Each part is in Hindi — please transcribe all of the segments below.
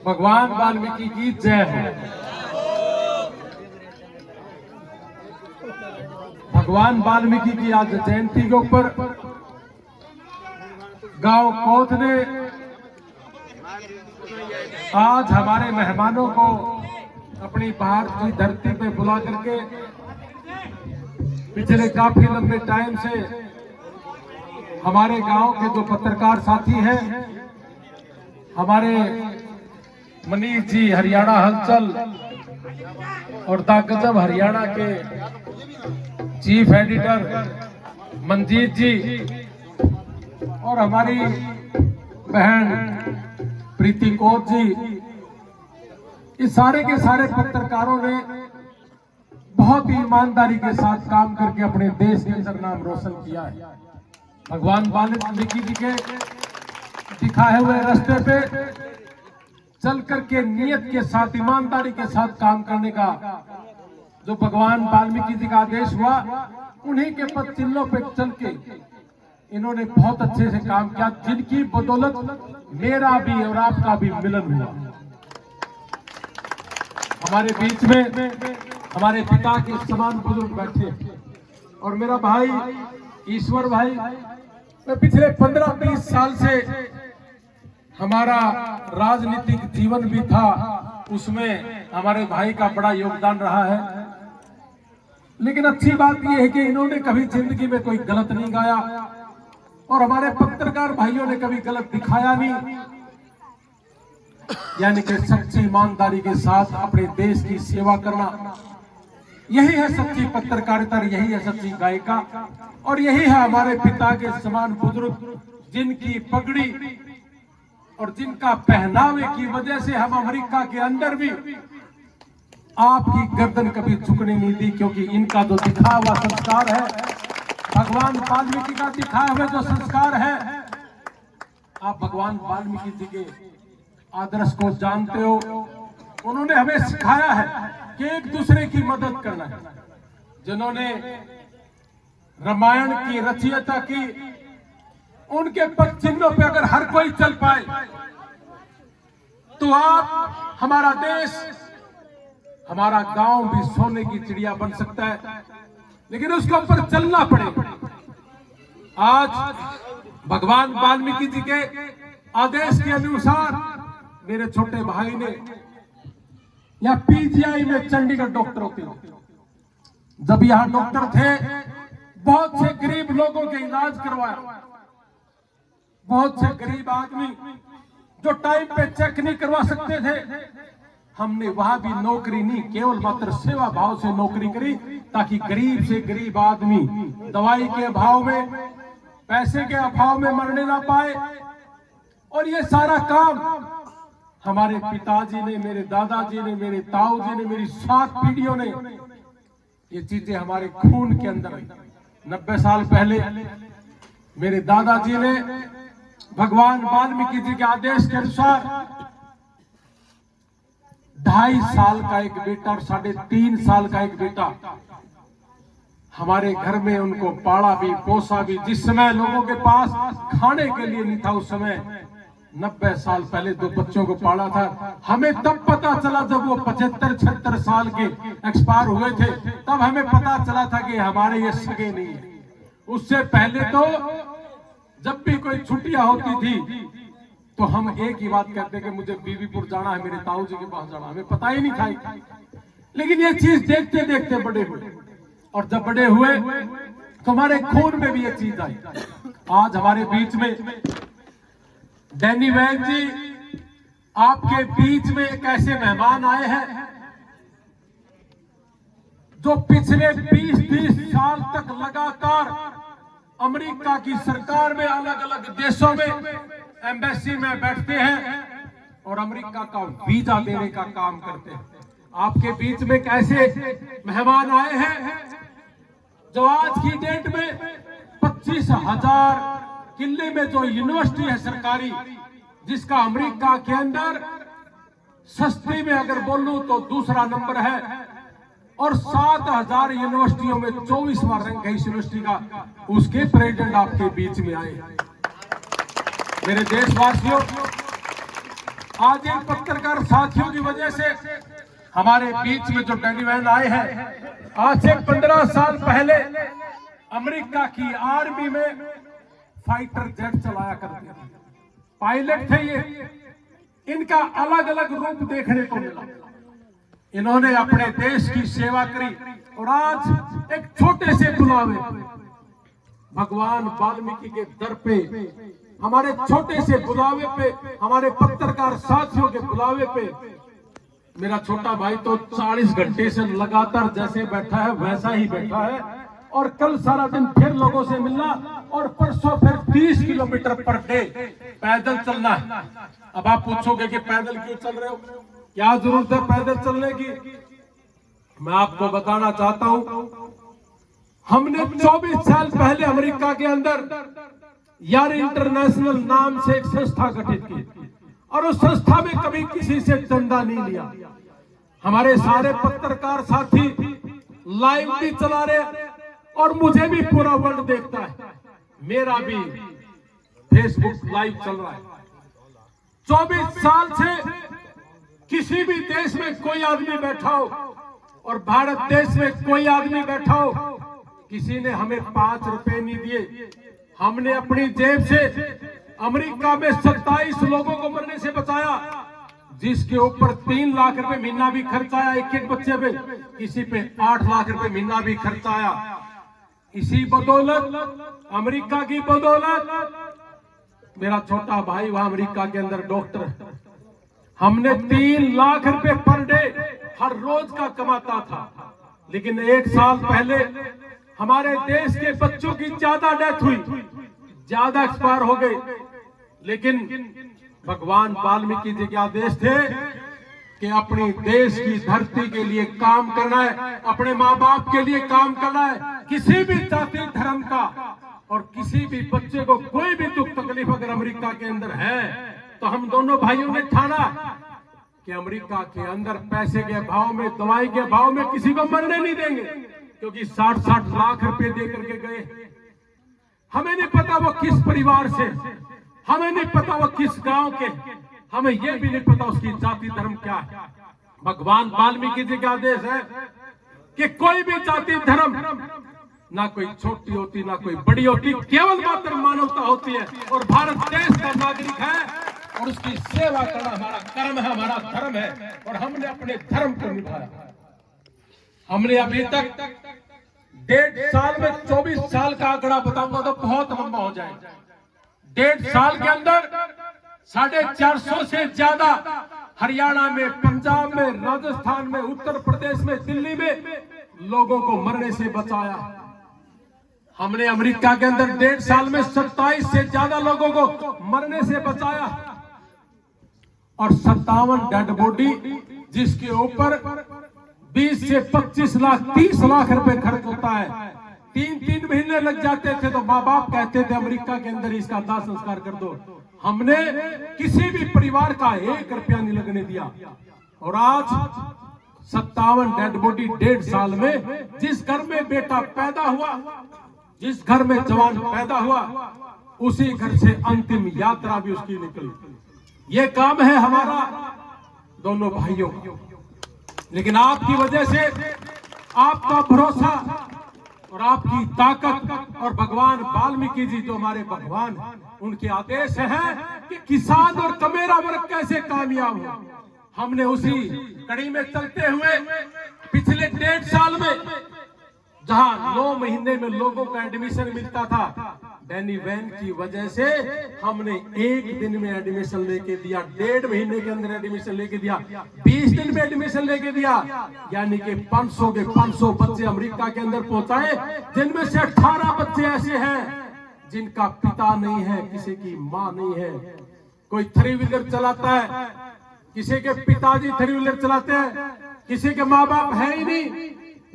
भगवान वाल्मीकि की जय हो। भगवान वाल्मीकि की आज जयंती के ऊपर गांव कोथ ने आज हमारे मेहमानों को अपनी भारत की धरती पे बुला करके पिछले काफी लंबे टाइम से हमारे गांव के जो पत्रकार साथी हैं, हमारे मनीष जी हरियाणा हलचल और द गजब हरियाणा के चीफ एडिटर मंजीत जी और हमारी बहन प्रीति कोच जी, इस सारे के सारे पत्रकारों ने बहुत ही ईमानदारी के साथ काम करके अपने देश के अंदर नाम रोशन किया है। भगवान वाल्मीकि जी के दिखाए हुए रास्ते पे चल करके नियत के साथ ईमानदारी के साथ काम करने का जो भगवान वाल्मीकि जी का आदेश हुआ, उन्हीं के पद चिन्हों पे चल के इन्होंने बहुत अच्छे से काम किया, जिनकी बदौलत मेरा भी और आपका भी मिलन हुआ। हमारे बीच में हमारे पिता के समान बुजुर्ग बैठे और मेरा भाई ईश्वर भाई, मैं पिछले 15-20 साल से हमारा राजनीतिक जीवन भी था, उसमें हमारे भाई का बड़ा योगदान रहा है। लेकिन अच्छी बात यह है कि इन्होंने कभी जिंदगी में कोई गलत नहीं गाया और हमारे पत्रकार भाइयों ने कभी गलत दिखाया नहीं, यानी कि सच्ची ईमानदारी के साथ अपने देश की सेवा करना, यही है सच्ची पत्रकारिता, यही है सच्ची गायिका और यही है हमारे पिता के समान बुजुर्ग, जिनकी पगड़ी और जिनका पहनावे की वजह से हम अमेरिका के अंदर भी आपकी गर्दन कभी झुकने नहीं दी, क्योंकि इनका जो दिखा हुआ संस्कार है, भगवान वाल्मीकि का दिखाया हुआ जो संस्कार है, आप भगवान वाल्मीकि जी के आदर्श को जानते हो। उन्होंने हमें सिखाया है कि एक दूसरे की मदद करना है। जिन्होंने रामायण की रचयिता की, उनके पद चिन्हों पे अगर हर कोई चल पाए तो आप, हमारा देश, हमारा गांव भी सोने की चिड़िया बन सकता है, लेकिन उसके ऊपर चलना पड़ेगा। आज भगवान वाल्मीकि जी के आदेश के अनुसार मेरे छोटे भाई ने या पीजीआई में चंडीगढ़ डॉक्टर होते हो, जब यहां डॉक्टर थे, बहुत से गरीब लोगों के इलाज करवाया। बहुत से गरीब आदमी जो टाइम पे चेक नहीं करवा सकते थे, हमने वहां भी नौकरी नहीं, केवल मात्र सेवा भाव से नौकरी करी, ताकि गरीब से गरीब आदमी दवाई के अभाव में, पैसे के अभाव में मरने ना पाए। और ये सारा काम हमारे पिताजी ने, मेरे दादाजी ने, मेरे ताऊ जी ने, मेरी 7 पीढ़ियों ने, ये चीजें हमारे खून के अंदर आई। 90 साल पहले मेरे दादाजी ने भगवान वाल्मीकि जी के आदेश के अनुसार 2.5 साल का एक बेटा और 3.5 साल का एक बेटा हमारे घर में, उनको पाला भी पोसा भी। जिस समय लोगों के पास खाने के लिए नहीं था, उस समय 90 साल पहले 2 बच्चों को पाला था। हमें तब पता चला जब वो 75-76 साल के एक्सपायर हुए थे, तब हमें पता चला था कि हमारे ये सगे नहीं है। उससे पहले तो जब भी कोई छुट्टियां होती थी तो हम एक ही बात कहते कि मुझे बीबीपुर जाना है, मेरे ताऊ जी के पास जाना, हमें पता ही नहीं था। लेकिन ये चीज देखते देखते बड़े हुए, और जब बड़े हुए तो हमारे खून में भी ये चीज आई। आज हमारे बीच में डैनी वैन जी, आपके बीच में एक ऐसे मेहमान आए हैं जो पिछले 20-30 साल तक लगातार अमेरिका की सरकार में, अलग अलग देशों में एम्बेसी में बैठते हैं और अमेरिका का वीजा देने का काम करते हैं। आपके बीच में कैसे मेहमान आए हैं जो आज की डेट में 25,000 किले में जो यूनिवर्सिटी है सरकारी, जिसका अमेरिका के अंदर सस्ती में अगर बोलूं तो दूसरा नंबर है, और 7,000 यूनिवर्सिटियों में 24वां रैंक है इस यूनिवर्सिटी का, उसके प्रेसिडेंट आपके बीच में आए। मेरे देशवासियों, आज इन पत्रकार साथियों की वजह से हमारे बीच में जो डैनी वैन आए हैं, आज से 15 साल पहले अमेरिका की आर्मी में फाइटर जेट चलाया करते थे, पायलट थे ये। इनका अलग अलग रूप देखने को मिला। इन्होंने अपने देश की सेवा करी और आज एक छोटे से बुलावे भगवान वाल्मीकि के दर पे, हमारे छोटे से बुलावे पे, हमारे पत्रकार साथियों के बुलावे पे मेरा छोटा भाई तो 40 घंटे से लगातार जैसे बैठा है वैसा ही बैठा है। और कल सारा दिन फिर लोगों से मिलना और परसों फिर 30 किलोमीटर पर डे पैदल चलना है। अब आप पूछोगे कि पैदल क्यों चल रहे हो, क्या जरूरत है पैदल चलने की? मैं आपको बताना चाहता हूं, हमने 24 साल पहले अमेरिका के अंदर यार इंटरनेशनल नाम से एक संस्था गठित की और उस संस्था में कभी किसी से चंदा नहीं लिया। हमारे सारे पत्रकार साथी लाइव भी चला रहे और मुझे भी पूरा वर्ल्ड देखता है, मेरा भी फेसबुक लाइव चल रहा है। 24 साल से किसी भी देश में कोई आदमी बैठा हो और भारत देश में कोई आदमी बैठा हो, किसी ने हमें 5 रुपए नहीं दिए। हमने अपनी जेब से अमेरिका में 27 लोगों को मरने से बचाया, जिसके ऊपर 3 लाख रुपए महीना भी खर्च आया एक एक बच्चे पे, किसी पे 8 लाख रुपए महीना भी खर्च आया। इसी बदौलत, अमेरिका की बदौलत, मेरा छोटा भाई वहां अमेरिका के अंदर डॉक्टर है, हमने 3 लाख रुपए पर डे हर रोज का कमाता था। लेकिन 1 साल पहले हमारे देश के बच्चों की ज्यादा डेथ हुई, ज्यादा एक्सपायर हो गए। लेकिन भगवान वाल्मीकि जी के आदेश थे कि अपने देश की धरती के लिए काम करना है, अपने माँ बाप के लिए काम करना है। किसी भी जाति धर्म का और किसी भी बच्चे को कोई भी दुख तकलीफ अगर अमेरिका के अंदर है तो हम दोनों भाइयों ने ठाना कि अमेरिका के अंदर पैसे के भाव में, दवाई के भाव में किसी को मरने नहीं देंगे, क्योंकि 60-60 लाख रुपए दे करके गए। हमें नहीं पता वो किस परिवार से, हमें नहीं पता वो किस गांव के, हमें यह भी नहीं पता उसकी जाति धर्म क्या है। भगवान वाल्मीकि जी का आदेश है कि कोई भी जाति धर्म ना कोई छोटी होती ना कोई बड़ी होती, केवल मात्र मानवता होती है। और भारत देश का नागरिक है और उसकी सेवा करना हमारा कर्म है, हमारा धर्म है। और हमने अपने धर्म को निभाया। हमने अभी तक 1.5 साल में 24 साल का आंकड़ा बताऊंगा तो बहुत लंबा हो जाएगा। 1.5 साल के अंदर 450 से ज्यादा हरियाणा में, पंजाब में, राजस्थान में, उत्तर प्रदेश में, दिल्ली में लोगों को मरने से बचाया। हमने अमेरिका के अंदर 1.5 साल में 27 से ज्यादा लोगों को मरने से बचाया और 57 डेड बॉडी, जिसके ऊपर 20 से 25 लाख 30 लाख रुपए खर्च होता है। 3-3 महीने लग जाते थे तो माँ बाप कहते थे अमेरिका के अंदर इसका दाह संस्कार कर दो। हमने किसी भी परिवार का 1 रुपया नहीं लगने दिया। और आज 57 डेड बॉडी 1.5 साल में, जिस घर में बेटा पैदा हुआ, जिस घर में जवान पैदा हुआ, उसी घर से अंतिम यात्रा भी उसकी निकली। ये काम है हमारा दोनों भाइयों। लेकिन आपकी वजह से, आपका भरोसा और आपकी ताकत और भगवान वाल्मीकि जी जो हमारे भगवान, उनके आदेश है कि किसान और कमेरा वर्ग कैसे कामयाब हो। हमने उसी कड़ी में चलते हुए पिछले 1.5 साल में, जहां 9 महीने में लोगों का एडमिशन मिलता था, डैनी वैन की वजह से हमने 1 दिन में एडमिशन लेके दिया, 1.5 महीने के अंदर एडमिशन लेके दिया, 20 दिन में एडमिशन लेके दिया। यानी कि 500 के 500 बच्चे अमेरिका के अंदर पहुंचाए, जिनमें से 18 बच्चे ऐसे हैं जिनका पिता नहीं है, किसी की माँ नहीं है। कोई 3 व्हीलर चलाता है, किसी के पिताजी 3 व्हीलर चलाते हैं, किसी के माँ बाप है ही नहीं,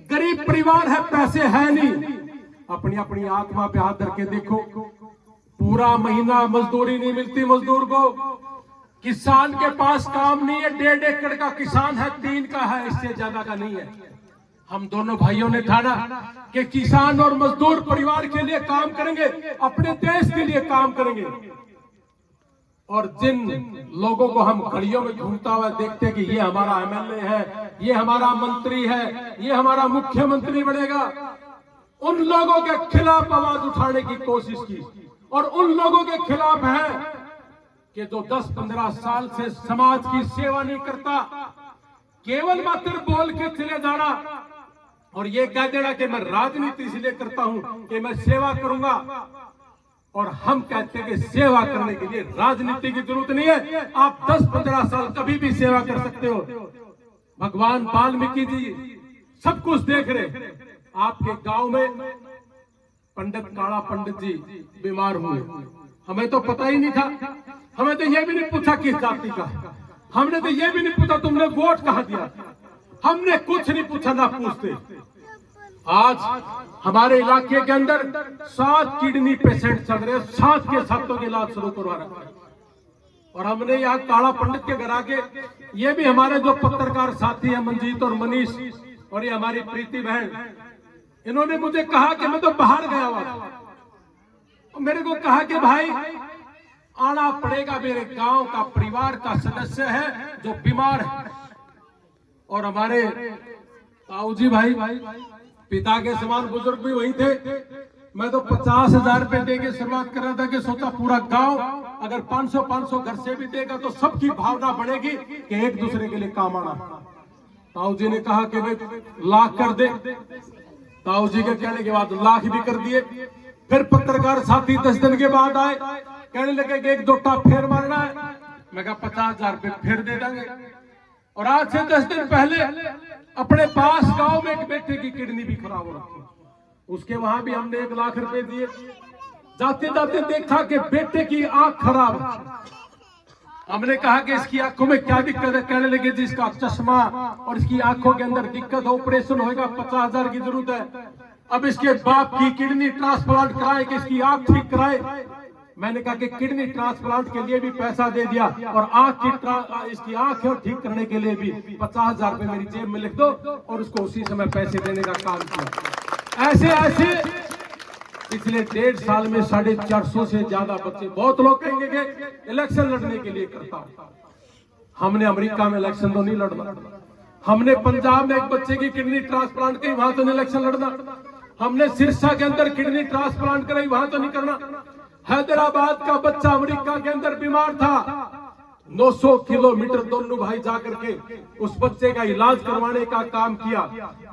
गरीब परिवार है, पैसे है नहीं। अपनी अपनी आत्मा पे हाथ धर के देखो, पूरा महीना मजदूरी नहीं मिलती मजदूर को। किसान के पास काम नहीं है, 1.5 एकड़ का किसान है, 3 का है, इससे ज्यादा का नहीं है। हम दोनों भाइयों ने ठाना कि किसान और मजदूर परिवार के लिए काम करेंगे, अपने देश के लिए काम करेंगे। और जिन लोगों को हम गलियों में घूमता हुआ देखते कि ये हमारा एमएलए है, ये हमारा मंत्री है, ये हमारा मुख्यमंत्री बनेगा, उन लोगों के खिलाफ आवाज उठाने की कोशिश की। और उन लोगों के खिलाफ है कि जो 10-15 साल से समाज की सेवा नहीं करता, केवल मात्र बोल के चले जाना और ये कह देना कि मैं राजनीति इसलिए करता हूं कि मैं सेवा करूंगा। और हम कहते हैं कि सेवा करने के लिए राजनीति की जरूरत नहीं है, आप 10-15 साल कभी भी सेवा कर सकते हो। भगवान वाल्मीकि जी सब कुछ देख रहे। आपके गांव में पंडित काला पंडित जी बीमार हुए, हमें तो पता ही नहीं था, हमें तो ये भी नहीं पूछा किस जाति का, हमने तो ये भी नहीं पूछा तुमने वोट कहां दिया, हमने कुछ नहीं पूछा ना पूछते। आज हमारे इलाके के अंदर 7 किडनी पेशेंट चल रहे, 7 के सातों के इलाज शुरू करवा रखा है। और हमने यहाँ काला पंडित के घर आके, ये भी हमारे जो पत्रकार साथी हैं मंजीत और मनीष और ये हमारी प्रीति बहन, इन्होंने मुझे कहा कि मैं तो बाहर गया हुआ था, और मेरे को कहा कि भाई आना पड़ेगा, मेरे गांव का परिवार का सदस्य है जो बीमार है। और हमारे ताऊजी भाई पिता के समान बुजुर्ग भी वही थे। मैं तो 50,000 रुपए देके शुरुआत कर रहा था कि सोचा पूरा गांव अगर 500 घर से भी देगा तो सबकी भावना बढ़ेगी कि एक दूसरे के लिए काम आना। ताऊ जी ने कहा कि भाई लाख कर दे, ताऊ जी के कहने के बाद लाख भी कर दिए। फिर पत्रकार साथी 10 दिन के बाद आए, कहने लगे कि एक दोटा फेर मारना है। मैं कहा 50,000 रुपए फिर दे देंगे। और आज से 10 दिन पहले अपने पास गांव में एक बेटे की किडनी भी खराब हो रखी, उसके वहां भी हमने 1 लाख रुपए दिए। जाते जाते देखा कि बेटे की आंख खराब है, हमने कहा कि इसकी आंखों में क्या दिक्कत है, कहने लगे जी इसका चश्मा और इसकी आंखों के अंदर दिक्कत, ऑपरेशन होगा, 50,000 की जरूरत है। अब इसके बाप की किडनी ट्रांसप्लांट कराए कि इसकी आंख ठीक कराए। मैंने कहा कि किडनी ट्रांसप्लांट के लिए भी पैसा दे दिया और आंख की इसकी आंख ठीक करने के लिए भी 50,000 रुपए मेरी जेब में लिख दो, और उसको उसी समय पैसे देने का काम किया। ऐसे ऐसे पिछले 1.5 साल में 450 से ज्यादा बच्चे, बहुत लोग कहेंगे कि इलेक्शन लड़ने के लिए करता हूं, हमने अमेरिका में इलेक्शन तो नहीं लड़ना, हमने पंजाब में एक बच्चे की किडनी ट्रांसप्लांट की, वहां तो नहीं इलेक्शन लड़ना, हमने सिरसा के अंदर किडनी ट्रांसप्लांट कराई, वहां तो नहीं करना। हैदराबाद का बच्चा अमेरिका के अंदर बीमार था, 900 किलोमीटर दोनों भाई जाकर के उस बच्चे का इलाज करवाने का काम किया।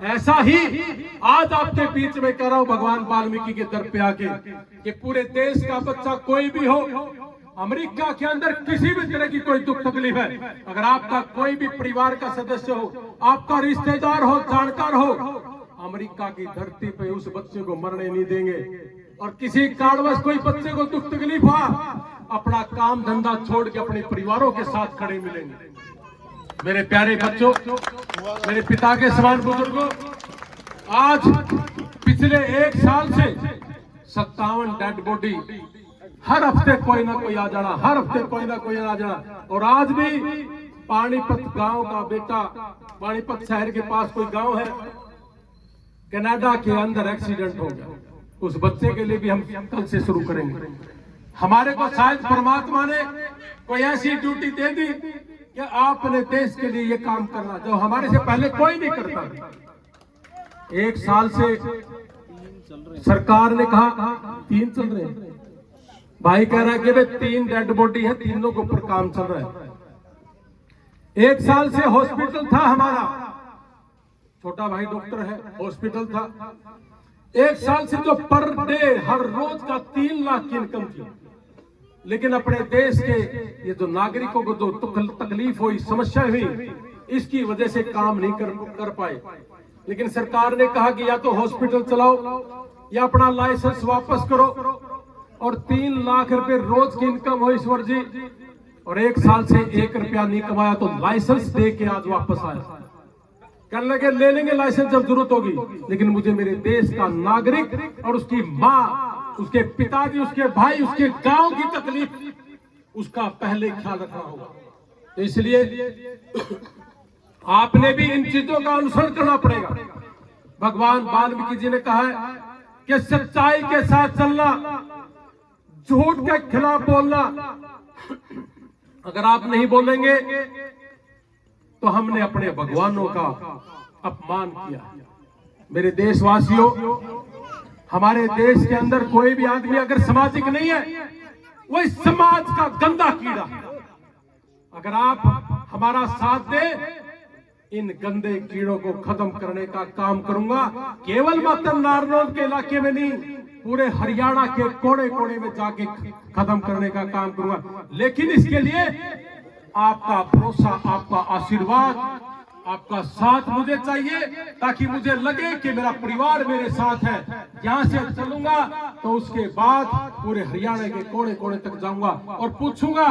ऐसा ही आज आपके बीच में कह रहा हूं भगवान वाल्मीकि के दर पे आके कि पूरे देश का बच्चा कोई भी हो, अमेरिका के अंदर किसी भी तरह की कोई दुख तकलीफ है, अगर आपका कोई भी परिवार का सदस्य हो, आपका रिश्तेदार हो, जानकार हो, अमेरिका की धरती पे उस बच्चे को मरने नहीं देंगे। और किसी कारणवश कोई बच्चे को दुख तकलीफ हुआ, अपना काम धंधा छोड़ के अपने परिवारों के साथ खड़े मिलेंगे। मेरे प्यारे बच्चों, मेरे पिता के समान बुजुर्गों, आज पिछले 1 साल से 57 डेड बॉडी, हर हफ्ते कोई ना कोई आ जाना, हर हफ्ते कोई ना कोई आ जाना। और आज भी पानीपत गांव का बेटा, पानीपत शहर के पास कोई गांव है, कनाडा के अंदर एक्सीडेंट हो गया, उस बच्चे के लिए भी हम कल से शुरू करेंगे। हमारे को शायद परमात्मा ने कोई ऐसी ड्यूटी दे दी कि आपने देश के लिए ये काम करना, जो हमारे से पहले कोई नहीं करता। 1 साल से सरकार ने कहा 3 चल रहे हैं, भाई कह रहा है कि भाई 3 डेड बॉडी है, तीनों के ऊपर काम चल रहा है। 1 साल से हॉस्पिटल था हमारा, छोटा भाई डॉक्टर है, हॉस्पिटल था। 1 साल से जो पर डे हर रोज का 3 लाख की इनकम थी, लेकिन अपने देश के ये जो नागरिकों को जो तकलीफ हुई, समस्या हुई, इसकी वजह से काम नहीं कर पाए। लेकिन सरकार ने कहा कि या तो हॉस्पिटल चलाओ या अपना लाइसेंस वापस करो, और 3 लाख रुपए रोज की इनकम हो ईश्वर जी, और 1 साल से 1 रुपया नहीं कमाया तो लाइसेंस दे के आज वापस आया। कहने लगे ले लेंगे लाइसेंस जब जरूरत होगी, लेकिन मुझे मेरे देश का नागरिक और उसकी माँ, उसके पिताजी, उसके भाई, उसके गांव की तकलीफ, उसका पहले ख्याल रखना होगा। तो इसलिए आपने भी इन चीजों का अनुसरण करना पड़ेगा। भगवान वाल्मीकि जी ने कहा है कि सच्चाई के साथ चलना, झूठ के खिलाफ बोलना, अगर आप नहीं बोलेंगे तो हमने अपने भगवानों का अपमान किया। मेरे देशवासियों, हमारे देश के अंदर कोई भी आदमी अगर सामाजिक नहीं है, वो इस समाज का गंदा कीड़ा। अगर आप हमारा साथ दे, इन गंदे कीड़ों को खत्म करने का काम करूंगा। केवल मात्र नारनौल के इलाके में नहीं, पूरे हरियाणा के कोने कोने में जाके खत्म करने का काम करूंगा। लेकिन इसके लिए आपका भरोसा, आपका आशीर्वाद, आपका साथ मुझे चाहिए, ताकि मुझे लगे कि मेरा परिवार मेरे साथ है। यहां से चलूंगा तो उसके बाद पूरे हरियाणा के कोने कोने तक जाऊंगा और पूछूंगा,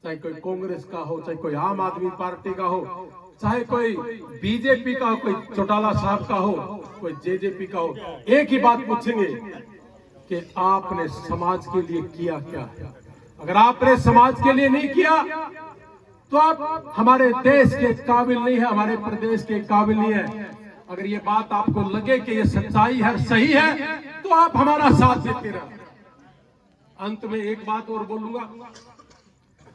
चाहे कोई कांग्रेस का हो, चाहे कोई आम आदमी पार्टी का हो, चाहे कोई बीजेपी का हो, कोई चौटाला साहब का हो, कोई जेजेपी का हो, एक ही बात पूछेंगे कि आपने समाज के लिए किया क्या? अगर आपने समाज के लिए नहीं किया तो आप हमारे देश के काबिल नहीं है, हमारे प्रदेश के काबिल नहीं है। अगर ये बात आपको लगे कि ये सच्चाई है, सही है, तो आप हमारा साथ देते रहो। अंत में एक बात और बोलूंगा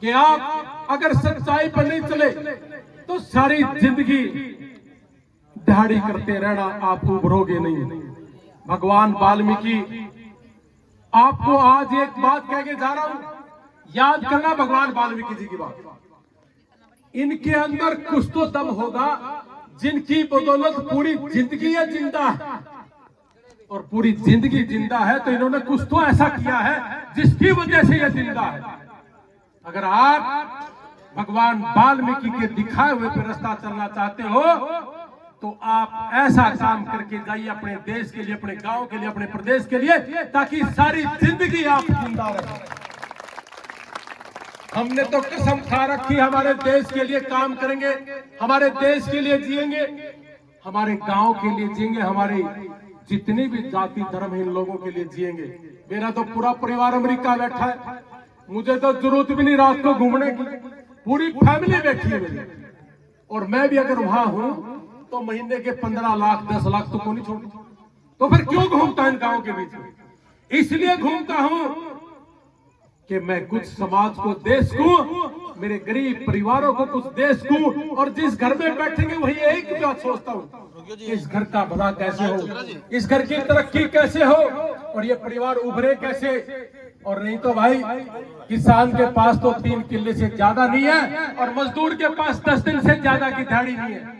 कि आप अगर सच्चाई पर नहीं चले तो सारी जिंदगी दिहाड़ी करते रहना, आप उभरोगे नहीं। भगवान वाल्मीकि, आपको आज एक बात कह के जा रहा हूं, याद करना भगवान वाल्मीकि जी की बात। इनके अंदर कुछ तो दम होगा जिनकी बदौलत पूरी जिंदगी ये जिंदा है, और पूरी जिंदगी जिंदा है तो इन्होंने कुछ तो ऐसा किया है जिसकी वजह से ये जिंदा है। अगर आप भगवान वाल्मीकि के दिखाए हुए पे रास्ता चलना चाहते हो तो आप ऐसा काम करके जाइए अपने देश के लिए, अपने गांव के लिए, अपने प्रदेश के लिए, ताकि सारी जिंदगी आप जिंदा रहे। हमने तो कसम खा रखी, हमारे देश के लिए काम करेंगे, हमारे देश के लिए जिएंगे, हमारे गांव के लिए जिएंगे, हमारी जितनी भी जाति धर्म है इन लोगों के लिए जिएंगे। मेरा तो पूरा परिवार अमेरिका बैठा है, मुझे तो जरूरत भी नहीं रात को घूमने की, पूरी फैमिली बैठी है मेरी। और मैं भी अगर वहां हूं तो महीने के 15 लाख 10 लाख तो को नहीं छोड़ता, तो फिर क्यों घूमता इन गांव के बीच में? इसलिए घूमता हूं कि मैं कुछ समाज को, देश को, मेरे गरीब परिवारों को कुछ देश को, और जिस घर में बैठेंगे वही एक बात सोचता हूँ, इस घर का भला कैसे हो, इस घर की तरक्की कैसे हो, और ये परिवार उभरे कैसे। और नहीं तो भाई, किसान के पास तो 3 किले से ज्यादा नहीं है, और मजदूर के पास 10 दिन से ज्यादा की दिहाड़ी नहीं है।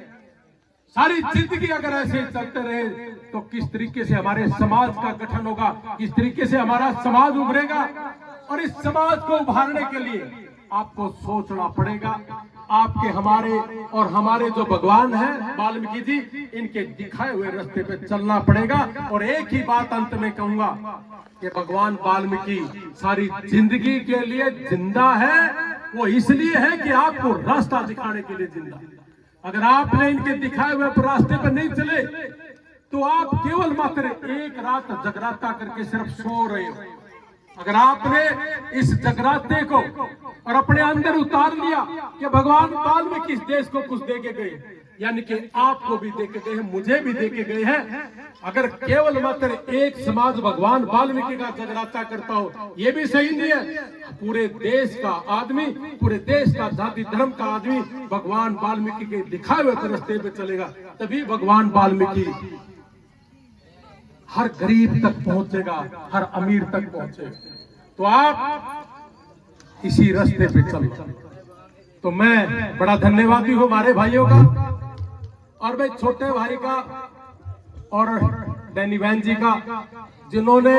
सारी जिंदगी अगर ऐसे चलते रहे तो किस तरीके से हमारे समाज का गठन होगा, किस तरीके से हमारा समाज उभरेगा। और इस समाज को उभारने के लिए आपको सोचना पड़ेगा। आपके, हमारे और हमारे जो भगवान हैं वाल्मीकि जी, इनके दिखाए हुए रास्ते पे चलना पड़ेगा। और एक ही बात अंत में कहूंगा कि भगवान वाल्मीकि सारी जिंदगी के लिए जिंदा है। वो इसलिए है कि आपको रास्ता दिखाने के लिए जिंदा। अगर आपने इनके दिखाए हुए रास्ते पर नहीं चले तो आप केवल मात्र एक रात जगराता करके सिर्फ सो रहे हो। अगर आपने इस जगराते को और अपने अंदर उतार लिया कि भगवान वाल्मीकि इस देश को कुछ दे के गए, यानी कि आपको भी दे के गए हैं, मुझे भी दे के गए हैं। अगर केवल मात्र एक समाज भगवान वाल्मीकि का जगराता करता हो, ये भी सही नहीं है। पूरे देश का आदमी, पूरे देश का जाति धर्म का आदमी भगवान वाल्मीकि के दिखाए हुए रास्ते पे चलेगा, तभी भगवान वाल्मीकि हर गरीब तक पहुंचेगा, हर अमीर तक पहुंचेगा। तो आप इसी रास्ते पे चलो। तो मैं बड़ा धन्यवादी हूं हमारे भाइयों का, और मैं छोटे भाई का और डैनी बहन जी का, जिन्होंने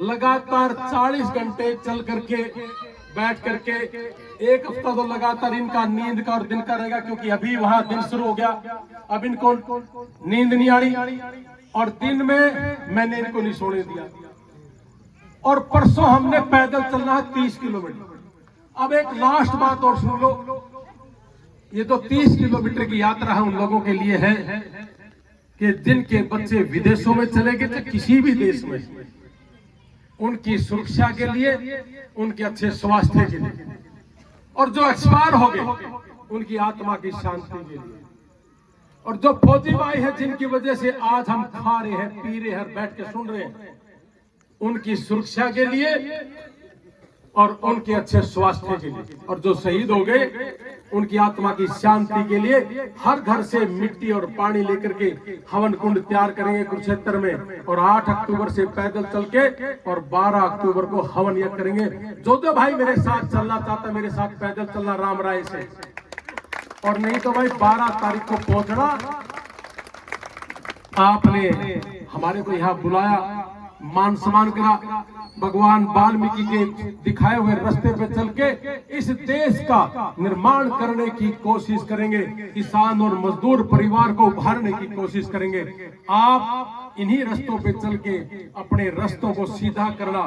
लगातार 40 घंटे चल करके, बैठ करके, एक हफ्ता तो लगातार इनका नींद का और दिन का रहेगा, क्योंकि अभी वहां दिन शुरू हो गया। अब इनको नींद नहीं आ रही, और दिन में मैंने इनको नहीं सोने दिया। और परसों हमने पैदल चलना है 30 किलोमीटर। अब एक लास्ट बात और सुन लो, ये तो 30 किलोमीटर की यात्रा है उन लोगों के लिए है कि जिनके बच्चे विदेशों में चले गए थे, किसी भी देश में, उनकी सुरक्षा के लिए, उनके अच्छे स्वास्थ्य के लिए, और जो एक्सपायर हो गए उनकी आत्मा की शांति के लिए, और जो फौजी भाई है जिनकी वजह से आज हम खा रहे हैं, पी रहे हैं, बैठ के सुन रहे हैं, उनकी सुरक्षा के लिए और उनके अच्छे स्वास्थ्य के लिए, और जो शहीद हो गए उनकी आत्मा की शांति के लिए हर घर से मिट्टी और पानी लेकर के हवन कुंड तैयार करेंगे कुरुक्षेत्र में, और 8 अक्टूबर से पैदल चल के और 12 अक्टूबर को हवन यज्ञ करेंगे। जो भाई मेरे साथ चलना चाहता मेरे साथ पैदल चलना राम राय से, और नहीं तो भाई 12 तारीख को पहुंचना। आपने हमारे को यहाँ बुलाया, मान सम्मान करा, भगवान वाल्मीकि के दिखाए हुए रास्ते पे चल के इस देश का निर्माण करने की कोशिश करेंगे, किसान और मजदूर परिवार को उभारने की कोशिश करेंगे। आप इन्हीं रास्तों पे चल के अपने रास्तों को सीधा करना।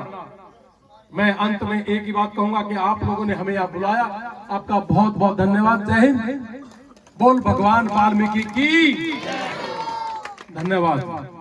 मैं अंत में एक ही बात कहूंगा कि आप लोगों ने हमें यहाँ बुलाया, आपका बहुत बहुत धन्यवाद। जय हिंद, बोल भगवान वाल्मीकि की। धन्यवाद।